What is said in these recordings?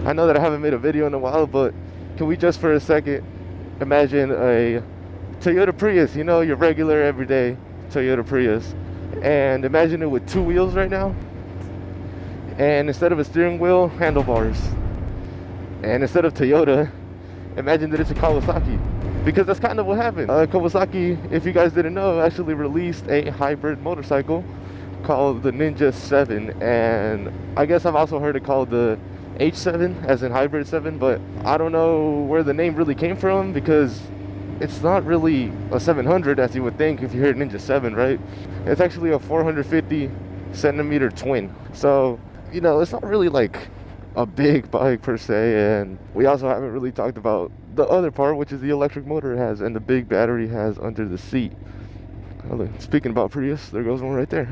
I know that I haven't made a video in a while, but can we just for a second imagine a Toyota Prius, you know, your regular everyday Toyota Prius, and imagine it with two wheels right now, and instead of a steering wheel, handlebars, and instead of Toyota, imagine that it's a Kawasaki, because that's kind of what happened. Kawasaki, if you guys didn't know, actually released a hybrid motorcycle called the Ninja 7, and I guess I've also heard it called the H7, as in hybrid 7, but I don't know where the name really came from, because it's not really a 700 as you would think if you hear Ninja 7, right? It's actually a 450 centimeter twin, so you know, it's not really like a big bike per se. And we also haven't really talked about the other part, which is the electric motor it has and the big battery it has under the seat. Speaking about Prius, there goes one right there.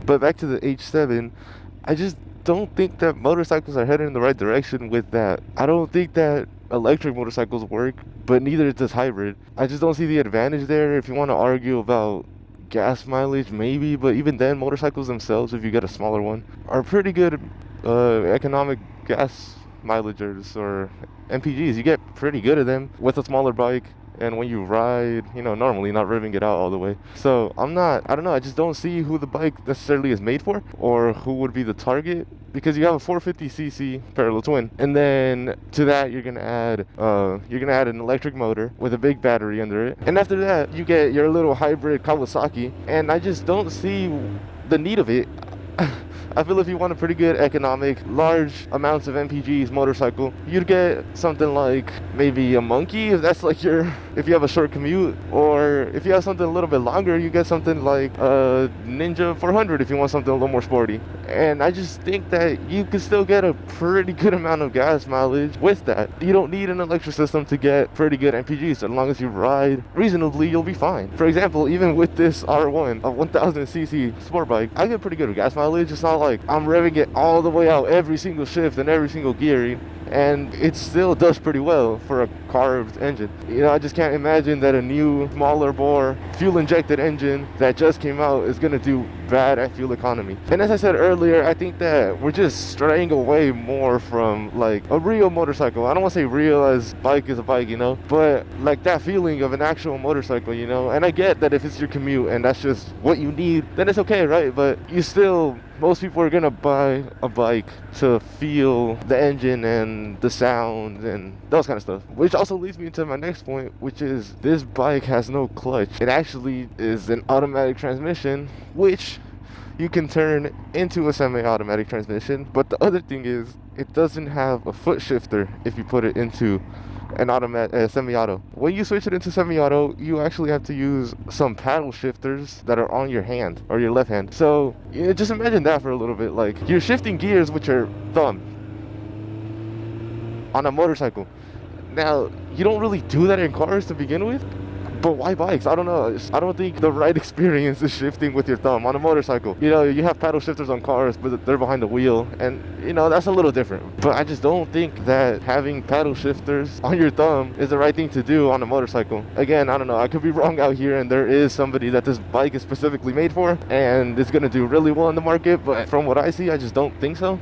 But back to the H7, I just don't think that motorcycles are heading in the right direction with that. I don't think that electric motorcycles work, but neither does hybrid. I just don't see the advantage there. If you want to argue about gas mileage, maybe, but even then, motorcycles themselves, if you get a smaller one, are pretty good economic gas mileagers or MPGs. You get pretty good at them with a smaller bike, and when you ride, you know, normally not revving it out all the way. So I don't know, I just don't see who the bike necessarily is made for, or who would be the target, because you have a 450cc parallel twin, and then to that you're gonna add an electric motor with a big battery under it, and after that you get your little hybrid Kawasaki, and I just don't see the need of it. I feel if you want a pretty good economic, large amounts of MPGs motorcycle, you'd get something like maybe a Monkey, if that's like if you have a short commute, or if you have something a little bit longer, you get something like a Ninja 400 if you want something a little more sporty. And I just think that you can still get a pretty good amount of gas mileage with that. You don't need an electric system to get pretty good MPGs. So as long as you ride reasonably, you'll be fine. For example, even with this R1, a 1000cc sport bike, I get pretty good gas mileage. It's not like I'm revving it all the way out every single shift and every single gearing, and it still does pretty well for a carved engine. You know, I just can't imagine that a new smaller bore fuel injected engine that just came out is going to do bad at fuel economy. And as I said earlier, I think that we're just straying away more from like a real motorcycle. I don't want to say real as bike is a bike, you know, but like that feeling of an actual motorcycle, you know. And I get that if it's your commute and that's just what you need, then it's okay, right? But most people are gonna buy a bike to feel the engine and the sound and those kind of stuff. Which also leads me to my next point, which is this bike has no clutch. It actually is an automatic transmission, which you can turn into a semi-automatic transmission. But the other thing is, it doesn't have a foot shifter if you put it into an automatic semi-auto. When you switch it into semi-auto, you actually have to use some paddle shifters that are on your hand or your left hand. So just imagine that for a little bit. Like, you're shifting gears with your thumb on a motorcycle. Now, you don't really do that in cars to begin with, but why bikes? I don't know. I don't think the right experience is shifting with your thumb on a motorcycle. You know, you have paddle shifters on cars, but they're behind the wheel, and you know, that's a little different. But I just don't think that having paddle shifters on your thumb is the right thing to do on a motorcycle. Again, I don't know. I could be wrong out here, and there is somebody that this bike is specifically made for, and it's gonna do really well in the market, but from what I see, I just don't think so.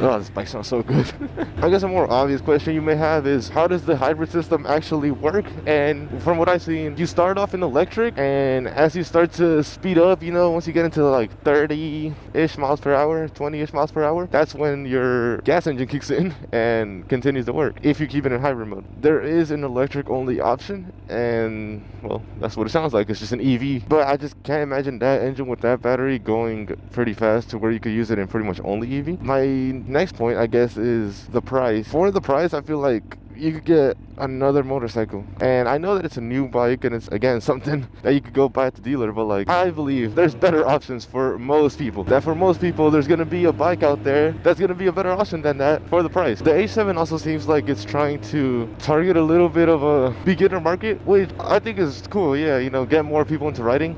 Oh, this bike sounds so good. I guess a more obvious question you may have is, how does the hybrid system actually work? And from what I've seen, you start off in electric, and as you start to speed up, you know, once you get into like 30-ish miles per hour, 20-ish miles per hour, that's when your gas engine kicks in and continues to work, if you keep it in hybrid mode. There is an electric only option, and well, that's what it sounds like. It's just an EV. But I just can't imagine that engine with that battery going pretty fast to where you could use it in pretty much only EV. My next point, I guess, is the price. For the price, I feel like you could get another motorcycle, and I know that it's a new bike and it's again something that you could go buy at the dealer, but like, I believe there's better options for most people. That for most people, there's gonna be a bike out there that's gonna be a better option than that for the price. The H7 also seems like it's trying to target a little bit of a beginner market, which I think is cool. Yeah, you know, get more people into riding.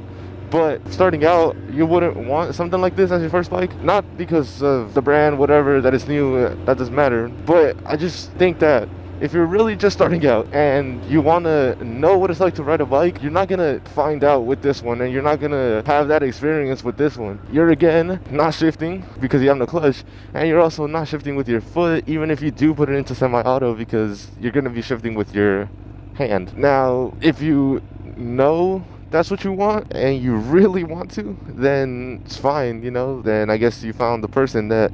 But starting out, you wouldn't want something like this as your first bike. Not because of the brand, whatever, that is new, that doesn't matter. But I just think that if you're really just starting out and you want to know what it's like to ride a bike, you're not gonna find out with this one, and you're not gonna have that experience with this one. You're again not shifting because you have no clutch, and you're also not shifting with your foot, even if you do put it into semi-auto, because you're gonna be shifting with your hand. Now, if you know that's what you want and you really want to, then it's fine, you know, then I guess you found the person that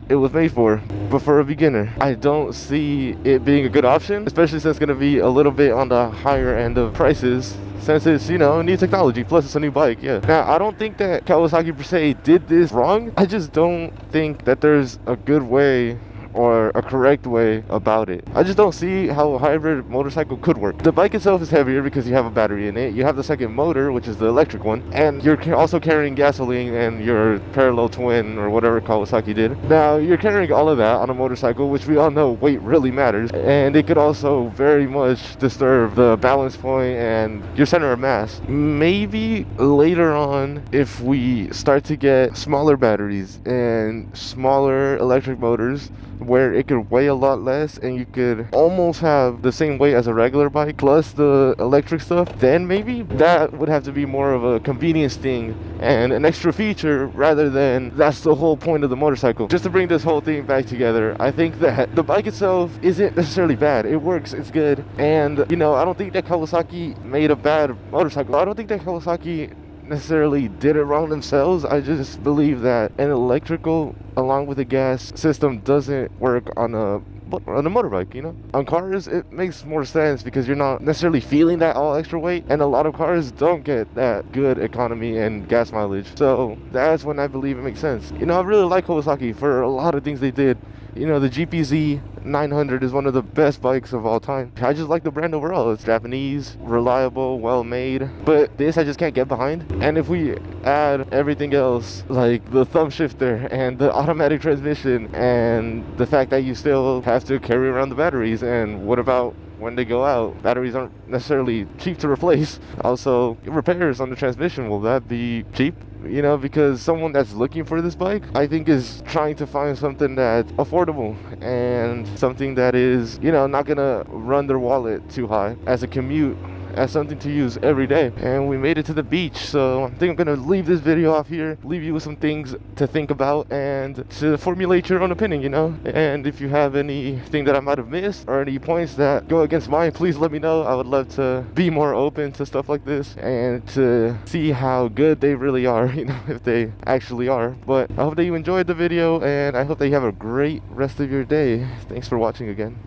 it was made for. But for a beginner, I don't see it being a good option, especially since it's going to be a little bit on the higher end of prices, since it's, you know, new technology, plus it's a new bike. Yeah, now I don't think that Kawasaki per se did this wrong. I just don't think that there's a good way or a correct way about it. I just don't see how a hybrid motorcycle could work. The bike itself is heavier because you have a battery in it. You have the second motor, which is the electric one, and you're also carrying gasoline and your parallel twin or whatever Kawasaki did. Now, you're carrying all of that on a motorcycle, which we all know weight really matters, and it could also very much disturb the balance point and your center of mass. Maybe later on, if we start to get smaller batteries and smaller electric motors, where it could weigh a lot less and you could almost have the same weight as a regular bike plus the electric stuff, then maybe that would have to be more of a convenience thing and an extra feature, rather than that's the whole point of the motorcycle. Just to bring this whole thing back together, I think that the bike itself isn't necessarily bad. It works, it's good, and you know, I don't think that Kawasaki made a bad motorcycle. I don't think that Kawasaki necessarily did it wrong themselves. I just believe that an electrical along with a gas system doesn't work on a motorbike, you know. On cars it makes more sense because you're not necessarily feeling that all extra weight, and a lot of cars don't get that good economy and gas mileage, so that's when I believe it makes sense. You know, I really like Kawasaki for a lot of things they did. You know, the GPZ 900 is one of the best bikes of all time. I just like the brand overall. It's Japanese, reliable, well made, but this I just can't get behind. And if we add everything else, like the thumb shifter and the automatic transmission and the fact that you still have to carry around the batteries, and what about when they go out? Batteries aren't necessarily cheap to replace. Also, repairs on the transmission, will that be cheap? You know, because someone that's looking for this bike, I think, is trying to find something that's affordable and something that is, you know, not gonna run their wallet too high as a commute, as something to use every day. And we made it to the beach, so I think I'm gonna leave this video off here, leave you with some things to think about and to formulate your own opinion, you know. And if you have anything that I might have missed or any points that go against mine, please let me know. I would love to be more open to stuff like this and to see how good they really are, you know, if they actually are. But I hope that you enjoyed the video, and I hope that you have a great rest of your day. Thanks for watching again.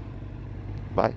Bye.